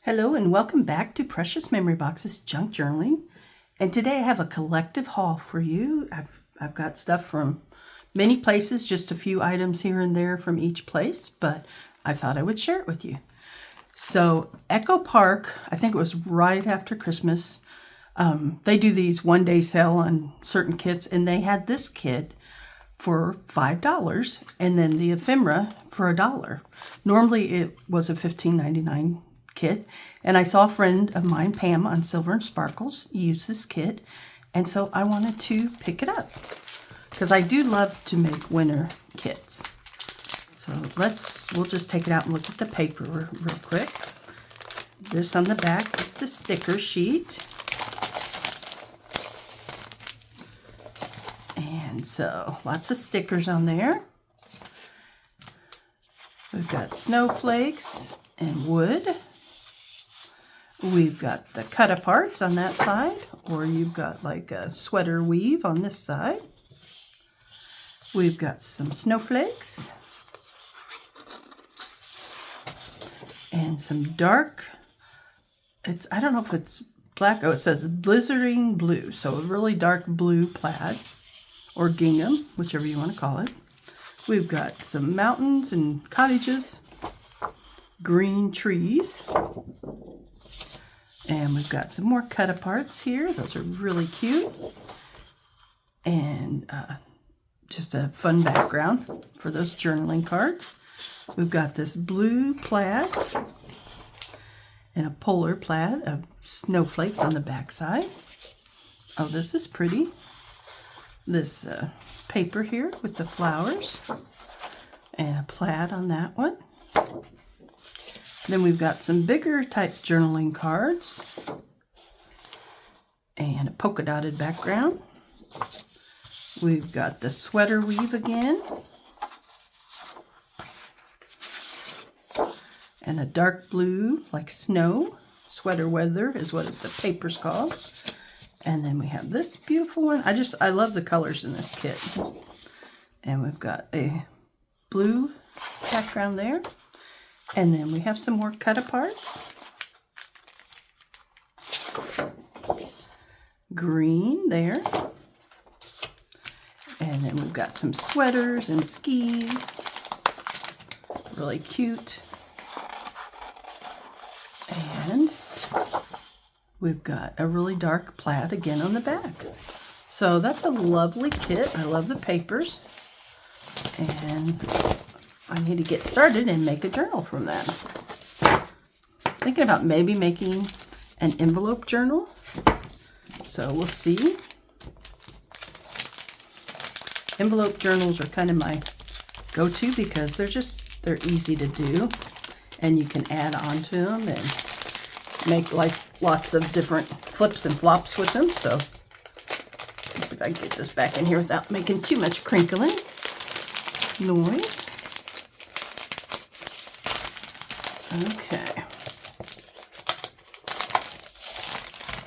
Hello and welcome back to Precious Memory Box's Junk Journaling. And today I have a collective haul for you. I've got stuff from many places, just a few items here and there from each place, but I thought I would share it with you. So Echo Park, I think it was right after Christmas, they do these one-day sale on certain kits, and they had this kit for $5 and then the ephemera for $1. Normally it was a $15.99 kit, and I saw a friend of mine, Pam, on Silver and Sparkles use this kit, and so I wanted to pick it up because I do love to make winter kits. So we'll just take it out and look at the paper real quick. This on the back is the sticker sheet. And so lots of stickers on there. We've got snowflakes and wood. We've got the cut aparts on that side, or you've got like a sweater weave on this side. We've got some snowflakes and some dark, I don't know if it's black. Oh, it says blizzarding blue. So a really dark blue plaid or gingham, whichever you want to call it. We've got some mountains and cottages, green trees. And we've got some more cut aparts here. Those are really cute. And just a fun background for those journaling cards. We've got this blue plaid and a polar plaid of snowflakes on the back side. Oh, this is pretty. This paper here with the flowers and a plaid on that one. Then we've got some bigger type journaling cards and a polka dotted background. We've got the sweater weave again and a dark blue like snow. Sweater weather is what the paper's called. And then we have this beautiful one. I love the colors in this kit. And we've got a blue background there. And then we have some more cut aparts. Green there. And then we've got some sweaters and skis. Really cute. And we've got a really dark plaid again on the back. So that's a lovely kit. I love the papers. And I need to get started and make a journal from that. Thinking about maybe making an envelope journal. So we'll see. Envelope journals are kind of my go-to because they're easy to do. And you can add on to them and make like lots of different flips and flops with them. So let's see if I can get this back in here without making too much crinkling noise. Okay.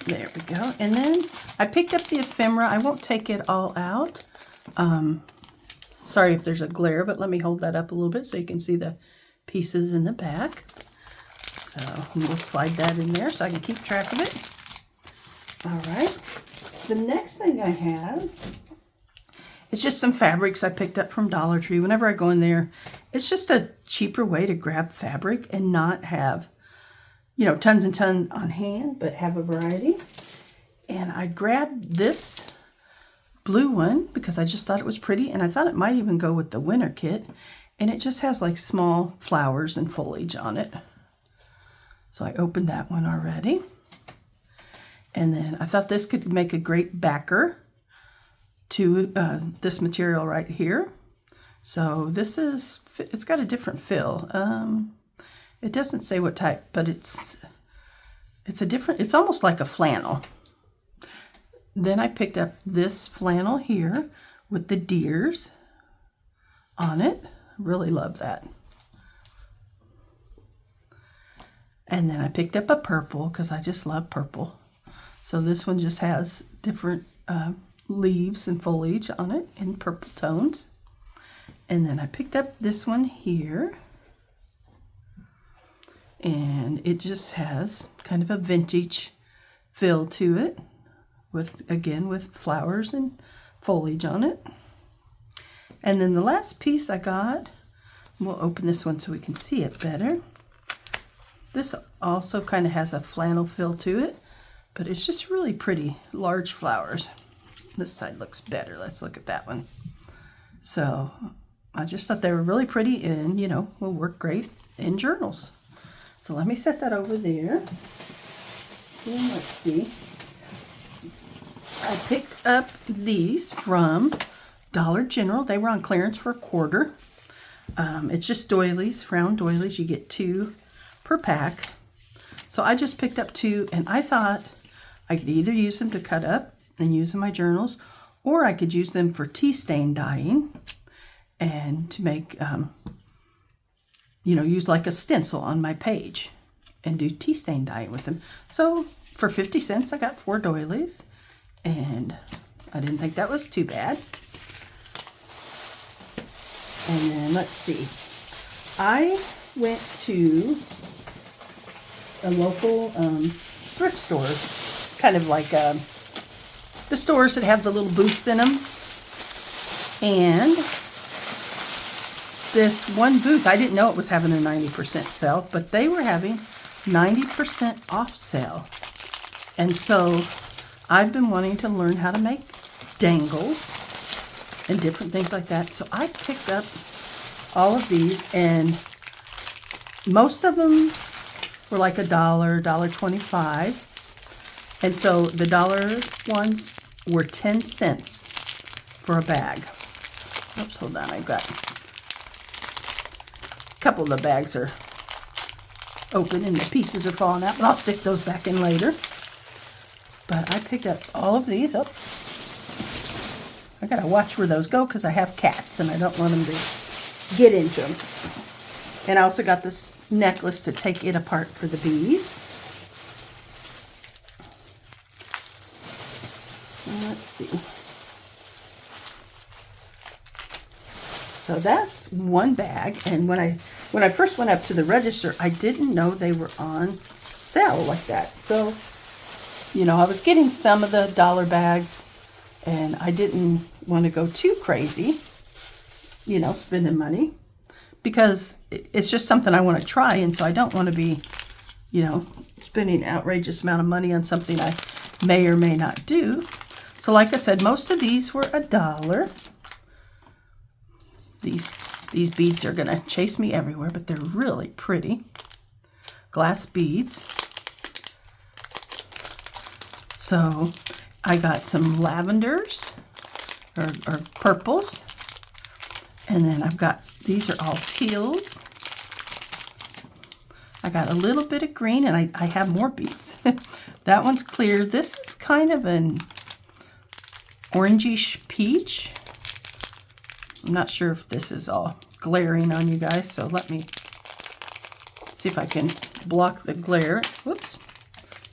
There we go. And then I picked up the ephemera. I won't take it all out. Sorry if there's a glare, but let me hold that up a little bit so you can see the pieces in the back. So we'll slide that in there so I can keep track of it. All right. The next thing I have is just some fabrics I picked up from Dollar Tree. Whenever I go in there, it's just a cheaper way to grab fabric and not have, tons and tons on hand, but have a variety. And I grabbed this blue one because I just thought it was pretty, and I thought it might even go with the winter kit. And it just has like small flowers and foliage on it. So I opened that one already. And then I thought this could make a great backer to this material right here. So it's got a different fill. It doesn't say what type, but it's almost like a flannel. Then I picked up this flannel here with the deers on it. Really love that. And then I picked up a purple because I just love purple. So this one just has different leaves and foliage on it in purple tones. And then I picked up this one here And it just has kind of a vintage feel to it, with flowers and foliage on it. And then the last piece I got, we'll open this one so we can see it better. This also kind of has a flannel feel to it, but it's just really pretty, large flowers. This side looks better. Let's look at that one. So I just thought they were really pretty and, you know, will work great in journals. So let me set that over there. And let's see. I picked up these from Dollar General. They were on clearance for $1. It's just doilies, round doilies. You get 2 per pack. So I just picked up 2, and I thought I could either use them to cut up and use in my journals, or I could use them for tea stain dyeing and to make, you know, use like a stencil on my page and do tea stain dyeing with them. So for 50 cents, I got 4 doilies, and I didn't think that was too bad. And then let's see, I went to a local thrift store, kind of like the stores that have the little booths in them. And this one booth, I didn't know it was having a 90% sale, but they were having 90% off sale. And so I've been wanting to learn how to make dangles and different things like that. So I picked up all of these, and most of them were like $1, $1.25. And so the dollar ones were 10 cents for a bag. Oops, hold on, I've got a couple of the bags are open and the pieces are falling out, but I'll stick those back in later. But I picked up all of these. Oh, I gotta watch where those go because I have cats and I don't want them to get into them. And I also got this necklace to take it apart for the bees. Let's see. So that's one bag, and when I first went up to the register, I didn't know they were on sale like that. So, you know, I was getting some of the dollar bags, and I didn't want to go too crazy, you know, spending money, because it's just something I want to try, and so I don't want to be, you know, spending an outrageous amount of money on something I may or may not do. So like I said, most of these were $1. These beads are gonna chase me everywhere, but they're really pretty. Glass beads. So I got some lavenders or purples. And then I've got, these are all teals. I got a little bit of green, and I have more beads. That one's clear. This is kind of an orangish peach. I'm not sure if this is all glaring on you guys, so let me see if I can block the glare. Whoops.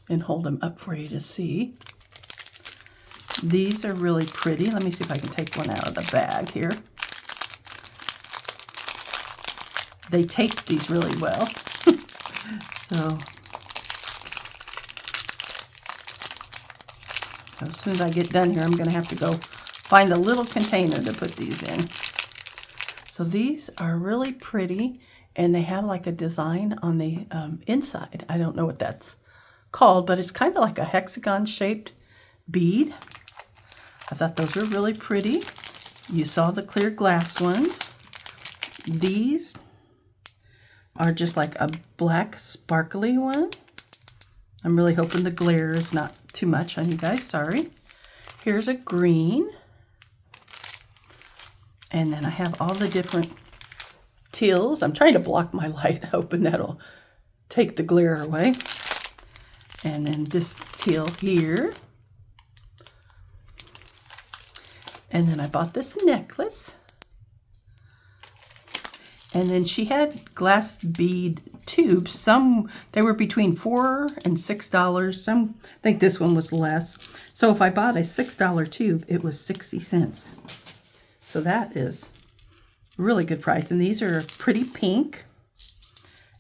And hold them up for you to see. These are really pretty. Let me see if I can take one out of the bag here. They tape these really well. So as soon as I get done here, I'm going to have to go find a little container to put these in. So these are really pretty, and they have like a design on the inside. I don't know what that's called, but it's kind of like a hexagon shaped bead. I thought those were really pretty. You saw the clear glass ones. These are just like a black sparkly one. I'm really hoping the glare is not too much on you guys. Sorry. Here's a green. And then I have all the different teals. I'm trying to block my light, hoping that'll take the glare away. And then this teal here. And then I bought this necklace. And then she had glass bead tubes. Some, they were between $4 and $6. Some, I think this one was less. So if I bought a $6 tube, it was 60 cents. So that is a really good price. And these are pretty pink.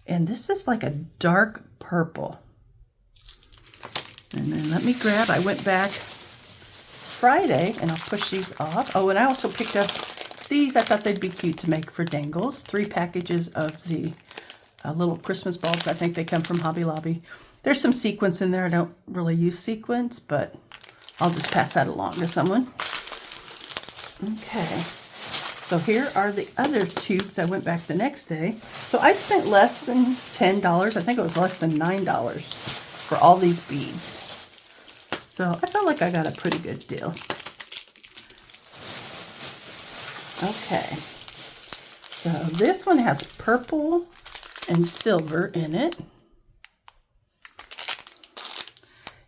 And this is like a dark purple. And then let me grab, I went back Friday, and I'll push these off. Oh, and I also picked up these. I thought they'd be cute to make for dangles. 3 packages of the little Christmas bulbs. I think they come from Hobby Lobby. There's some sequins in there. I don't really use sequins, but I'll just pass that along to someone. Okay. So here are the other tubes. I went back the next day. So I spent less than $10. I think it was less than $9 for all these beads. So I felt like I got a pretty good deal. Okay. So this one has purple and silver in it.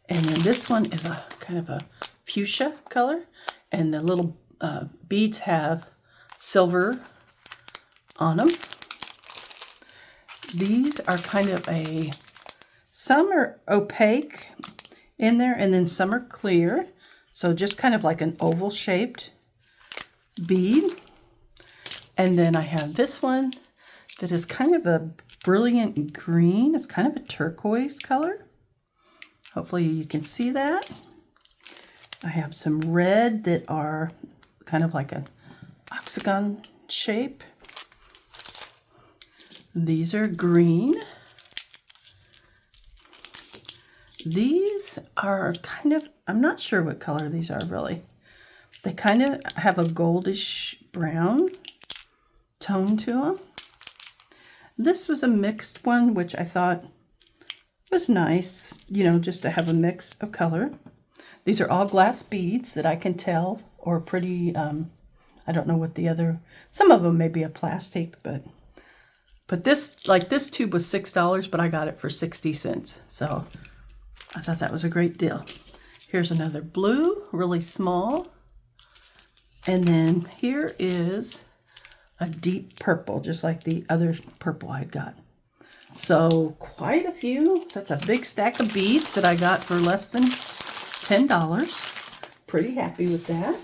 And then this one is a kind of a fuchsia color. And the little beads have silver on them. These are kind of some are opaque in there, and then some are clear. So just kind of like an oval shaped bead. And then I have this one that is kind of a brilliant green. It's kind of a turquoise color. Hopefully you can see that. I have some red that are kind of like an octagon shape. These are green. These are kind of, I'm not sure what color these are really. They kind of have a goldish brown tone to them. This was a mixed one, which I thought was nice, you know, just to have a mix of color. These are all glass beads that I can tell are pretty, I don't know what the other, some of them may be a plastic, but this, like this tube was $6, but I got it for 60 cents. So I thought that was a great deal. Here's another blue, really small. And then here is a deep purple, just like the other purple I got. So quite a few. That's a big stack of beads that I got for less than $10. Pretty happy with that.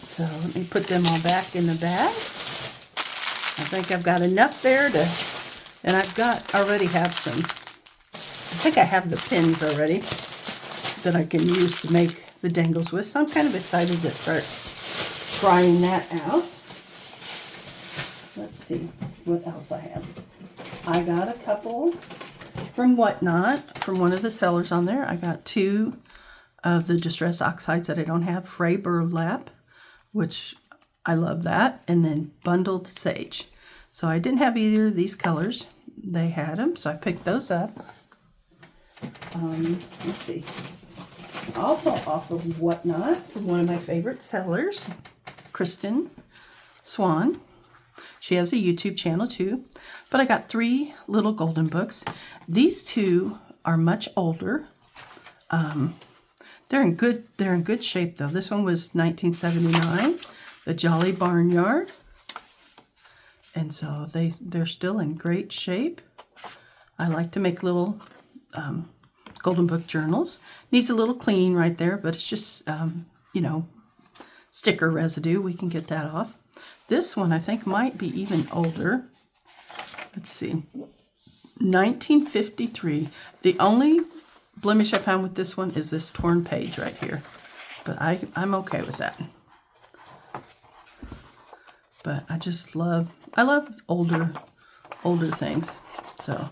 So let me put them all back in the bag. I think I've got enough there to, and already have some, I think I have the pins already that I can use to make the dangles with. So I'm kind of excited to start trying that out. Let's see what else I have. I got a couple from Whatnot, from one of the sellers on there. I got 2 of the distressed oxides that I don't have. Fray Burlap, which I love that. And then bundled sage. So I didn't have either of these colors. They had them, so I picked those up. Let's see. Also off of Whatnot, from one of my favorite sellers, Kristen Swan. She has a YouTube channel too. But I got 3 little golden books. These 2 are much older. They're in good shape though. This one was 1979, the Jolly Barnyard. And so they're still in great shape. I like to make little golden book journals. Needs a little clean right there, but it's just, you know, sticker residue. We can get that off. This one I think might be even older. Let's see. 1953. The only blemish I found with this one is this torn page right here. But I'm okay with that. But I love older things. So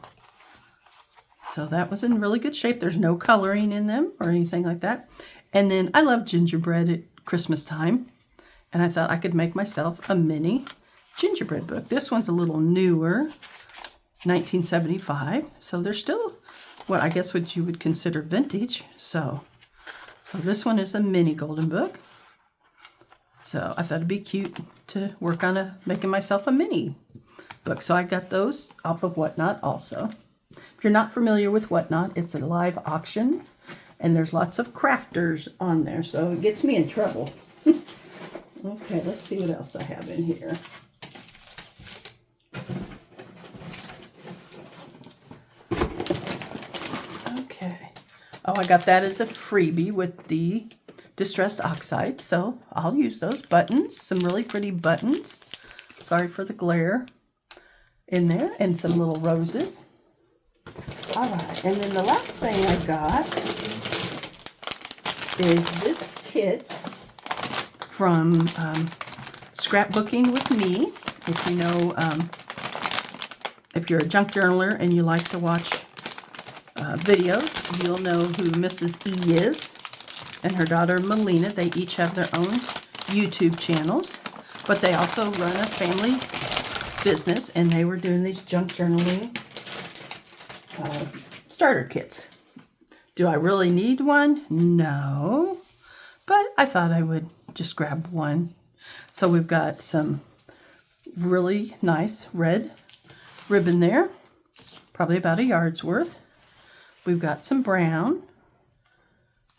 that was in really good shape. There's no coloring in them or anything like that. And then I love gingerbread at Christmas time. And I thought I could make myself a mini gingerbread book. This one's a little newer, 1975. So they're still what I guess what you would consider vintage. So this one is a mini golden book. So I thought it'd be cute to work on making myself a mini book. So I got those off of Whatnot also. If you're not familiar with Whatnot, it's a live auction. And there's lots of crafters on there. So it gets me in trouble. Okay, let's see what else I have in here. Okay. Oh, I got that as a freebie with the distressed oxide. So I'll use those buttons. Some really pretty buttons. Sorry for the glare. in there, and some little roses. All right, and then the last thing I got is this kit from Scrapbooking with Me. If you know, if you're a junk journaler and you like to watch videos, you'll know who Mrs. E is and her daughter Melina. They each have their own YouTube channels, but they also run a family business, and they were doing these junk journaling starter kits. Do I really need one? No, but I thought I would just grab one. So we've got some really nice red ribbon there, probably about a yard's worth. We've got some brown,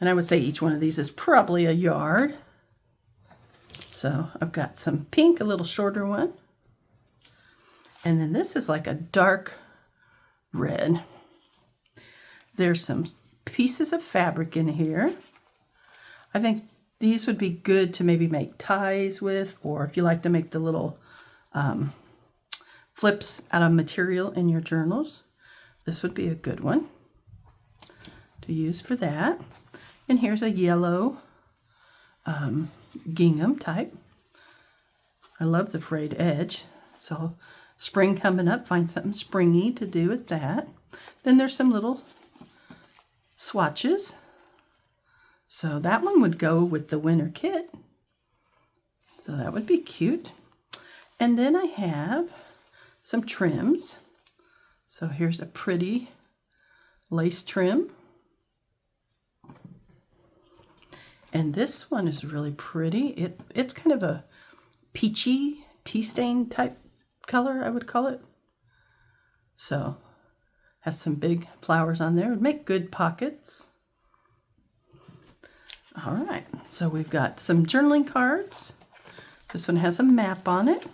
and I would say each one of these is probably a yard. So I've got some pink, a little shorter one. And then this is like a dark red. There's some pieces of fabric in here. I think these would be good to maybe make ties with, or if you like to make the little flips out of material in your journals, this would be a good one to use for that. And here's a yellow gingham type. I love the frayed edge. So spring coming up, find something springy to do with that. Then there's some little swatches. So that one would go with the winter kit. So that would be cute. And then I have some trims. So here's a pretty lace trim. And this one is really pretty. It's kind of a peachy tea stain type color, I would call it. So has some big flowers on there. Would make good pockets. All right, so we've got some journaling cards. This one has a map on it.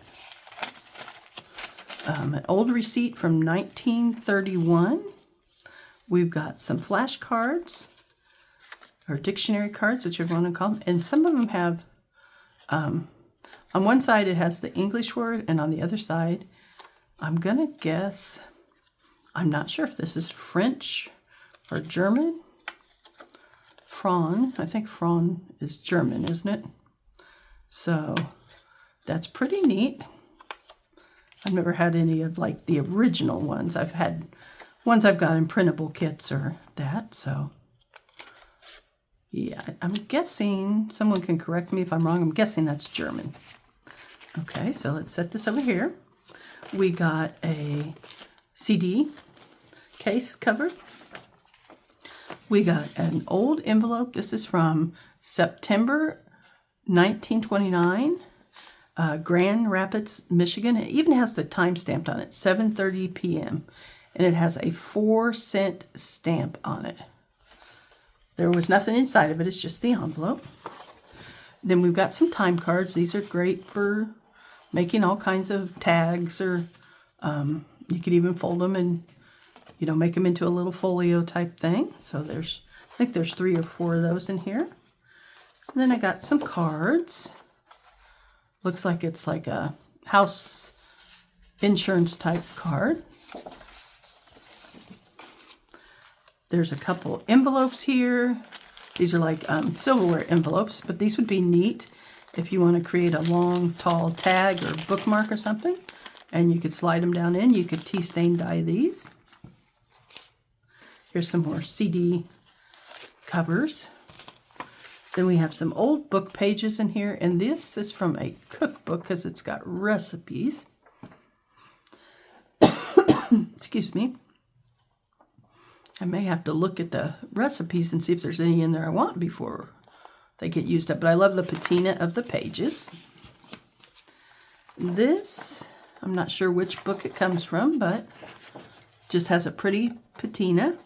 An old receipt from 1931. We've got some flashcards, or dictionary cards, whichever one to call them. And some of them have, on one side it has the English word, and on the other side, I'm going to guess, I'm not sure if this is French or German. Fran, I think Fran is German, isn't it? So that's pretty neat. I've never had any of like the original ones. I've had ones I've got in printable kits or that, so yeah, I'm guessing, someone can correct me if I'm wrong, I'm guessing that's German. Okay, so let's set this over here. We got a CD case cover. We got an old envelope. This is from September 1929, Grand Rapids, Michigan. It even has the time stamped on it, 7:30 p.m. And it has a 4-cent stamp on it. There was nothing inside of it. It's just the envelope. Then we've got some time cards. These are great for making all kinds of tags, or you could even fold them and, you know, make them into a little folio type thing. So there's, I think there's 3 or 4 of those in here. And then I got some cards. Looks like it's like a house insurance type card. There's a couple envelopes here. These are like silverware envelopes, but these would be neat if you want to create a long, tall tag or bookmark or something. And you could slide them down in. You could tea stain dye these. Here's some more CD covers. Then we have some old book pages in here, and this is from a cookbook because it's got recipes. Excuse me. I may have to look at the recipes and see if there's any in there I want before they get used up. But I love the patina of the pages. This, I'm not sure which book it comes from, but just has a pretty patina.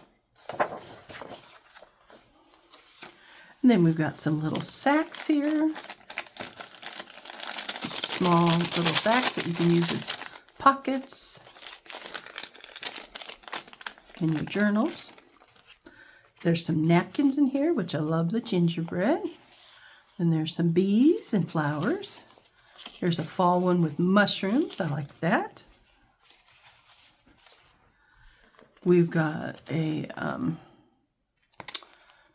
And then we've got some little sacks here. Small little sacks that you can use as pockets in your journals. There's some napkins in here, which I love the gingerbread. And there's some bees and flowers. Here's a fall one with mushrooms. I like that. We've got a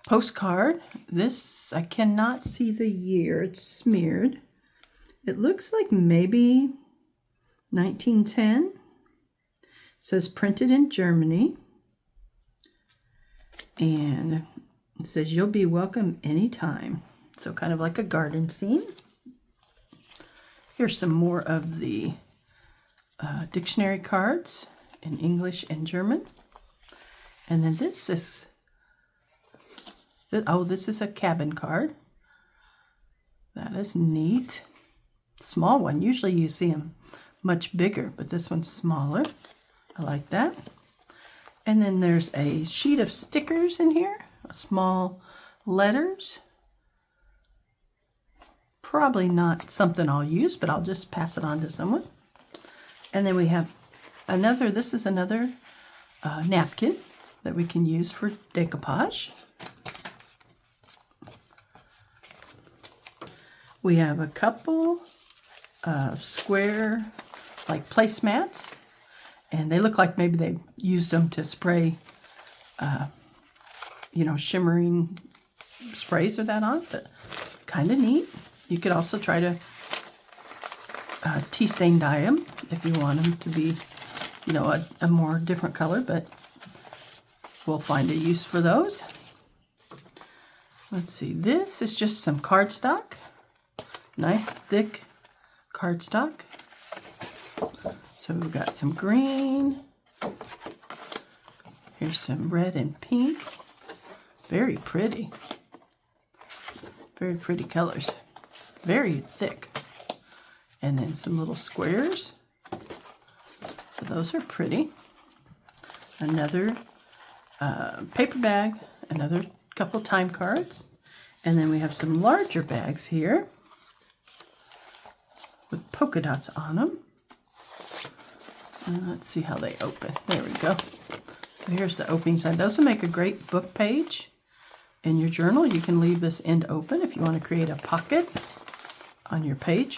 postcard. This, I cannot see the year. It's smeared. It looks like maybe 1910. It says printed in Germany. And it says you'll be welcome anytime. So kind of like a garden scene. Here's some more of the dictionary cards in English and German. And then this is, oh, this is a cabin card. That is neat. Small one. Usually you see them much bigger, but this one's smaller. I like that. And then there's a sheet of stickers in here, small letters. Probably not something I'll use, but I'll just pass it on to someone. And then we have another, this is another napkin that we can use for decoupage. We have a couple of square, like placemats, and they look like maybe they used them to spray, you know, shimmering sprays or that on, but kind of neat. You could also try to tea stain dye them if you want them to be, you know, a more different color, but we'll find a use for those. Let's see, this is just some cardstock. Nice thick cardstock. So we've got some green. Here's some red and pink. Very pretty. Very pretty colors. Very thick. And then some little squares. So those are pretty. Another paper bag. Another couple time cards. And then we have some larger bags here with polka dots on them. Let's see how they open. There we go. So here's the opening side. Those will make a great book page in your journal. You can leave this end open if you want to create a pocket on your page.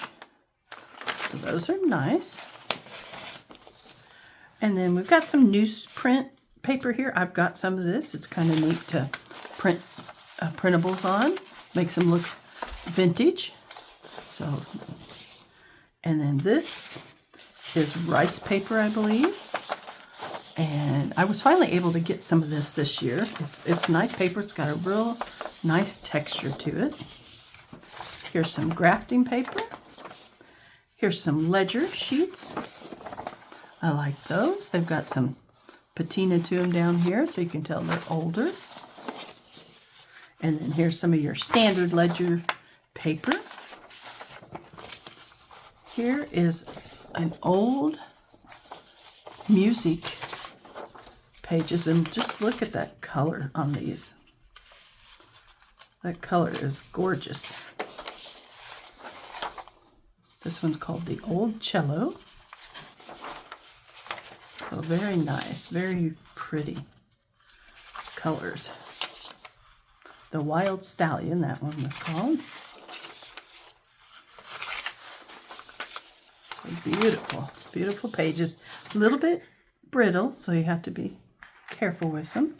So those are nice. And then we've got some newsprint paper here. I've got some of this. It's kind of neat to print printables on. Makes them look vintage. So, and then this is rice paper, I believe. And I was finally able to get some of this year. It's nice paper. It's got a real nice texture to it. Here's some grafting paper. Here's some ledger sheets. I like those. They've got some patina to them down here, so you can tell they're older. And then here's some of your standard ledger paper. Here is an old music pages, and just look at that color on these. That color is gorgeous. This one's called the Old Cello. So very nice, very pretty colors. The Wild Stallion, that one was called. Beautiful, beautiful pages. A little bit brittle, so you have to be careful with them.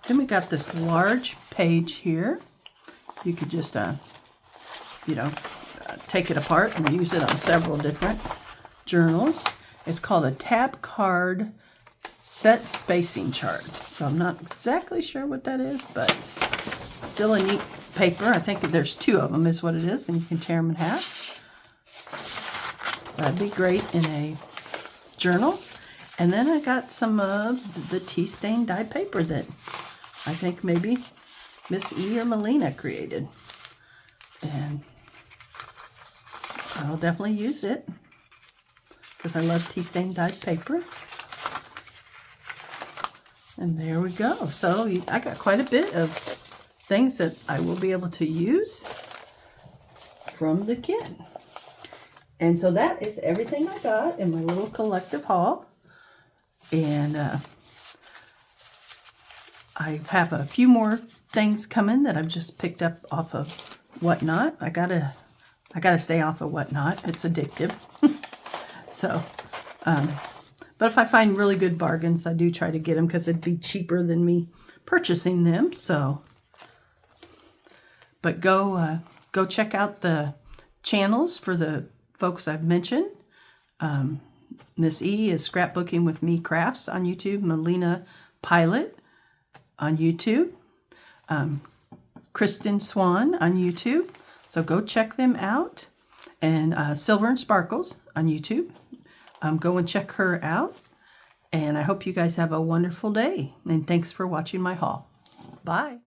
Then we got this large page here. You could just, you know, take it apart and use it on several different journals. It's called a tab card set spacing chart. So I'm not exactly sure what that is, but still a neat paper. I think there's two of them is what it is, and you can tear them in half. That'd be great in a journal. And then I got some of the tea stain dye paper that I think maybe Miss E or Melina created. And I'll definitely use it because I love tea stain dyed paper. And there we go. So I got quite a bit of things that I will be able to use from the kit. And so that is everything I got in my little collective haul. And I have a few more things coming that I've just picked up off of Whatnot. I gotta stay off of Whatnot. It's addictive. So, but But if I find really good bargains, I do try to get them because it'd be cheaper than me purchasing them. So, but go check out the channels for the folks I've mentioned. Miss E is Scrapbooking with Me Crafts on YouTube. Melina Pilot on YouTube. Kristen Swan on YouTube. So go check them out. And Silver and Sparkles on YouTube. Go and check her out. And I hope you guys have a wonderful day. And thanks for watching my haul. Bye.